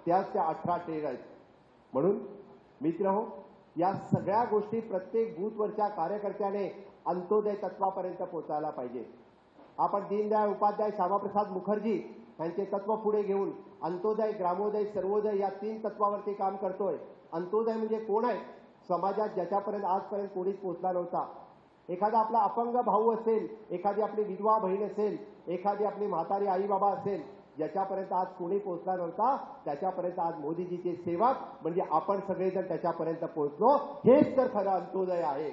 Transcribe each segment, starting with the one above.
त्याच त्या 18 ट्रेन आहेत. म्हणून मित्रहो, या सगळ्या गोष्टी प्रत्येक बूथवरच्या कार्यकर्त्याने अंत्योदय तत्वापर्यंत पोहोचायला पाहिजे. आपण दीनदयाळ उपाध्याय, श्यामाप्रसाद मुखर्जी यांचे तत्व पुढे घेऊन अंत्योदय, ग्रामोदय, सर्वोदय या 3 तत्वावरती काम करतोय. अंत्योदय म्हणजे कोण आहे? समाजात ज्याच्यापर्यंत आजपर्यंत कोणीच पोहोचला नव्हता. एखादा आपला अपंग भाऊ असेल, एखादी आपली विधवा बहीण असेल, एखादी आपली म्हातारी आई बाबा असेल, ज्याच्यापर्यंत आज कोणी पोहोचला नव्हता, त्याच्यापर्यंत आज मोदीजीचे सेवक म्हणजे आपण सगळेजण त्याच्यापर्यंत पोहोचलो. हेच तर खरं अंत्योदय आहे.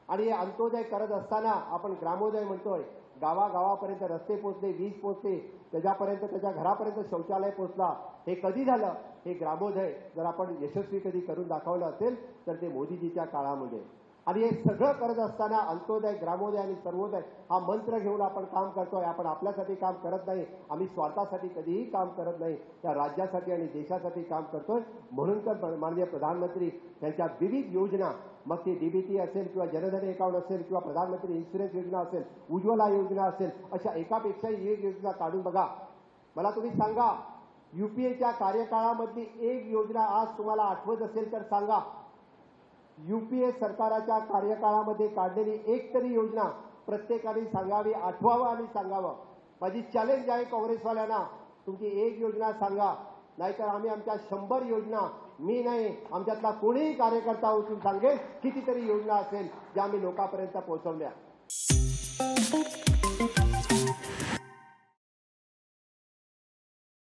आणि हे अंत्योदय करत असताना आपण ग्रामोदय म्हणतोय. गावागावापर्यंत रस्ते पोहोचले, वीज पोहोचली, त्याच्यापर्यंत त्याच्या घरापर्यंत शौचालय पोहोचला. हे कधी झालं? हे ग्रामोदय जर आपण यशस्वी कधी करून दाखवलं असेल तर ते मोदीजीच्या काळामध्ये. आणि हे सगळं करत असताना अंत्योदय, ग्रामोदय आणि सर्वोदय हा मंत्र घेऊन आपण काम करतोय. आपण आपल्यासाठी काम करत नाही, आम्ही स्वार्थासाठी कधीही काम करत नाही, त्या राज्यासाठी आणि देशासाठी काम करतोय. म्हणून तर माननीय प्रधानमंत्री त्यांच्या विविध योजना, मग ती डीबीटी असेल किंवा जनधन अकाउंट असेल किंवा प्रधानमंत्री इन्शुरन्स योजना असेल, उज्ज्वला योजना असेल, अशा एकापेक्षाही एक योजना काढून बघा. मला तुम्ही सांगा, यूपीएच्या कार्यकाळामधली एक योजना आज तुम्हाला आठवत असेल तर सांगा. यूपीए सरकाराच्या कार्यकाळामध्ये काढलेली एक तरी योजना प्रत्येकाने सांगावी, आठवावं आणि सांगावं. माझी चॅलेंज आहे काँग्रेसवाल्यांना, तुमची एक योजना सांगा, नाहीतर आम्ही आमच्या 100 योजना, मी नाही आमच्यातला कोणीही कार्यकर्ता उचलून सांगेल कितीतरी योजना असेल ज्या आम्ही लोकांपर्यंत पोहोचवल्या.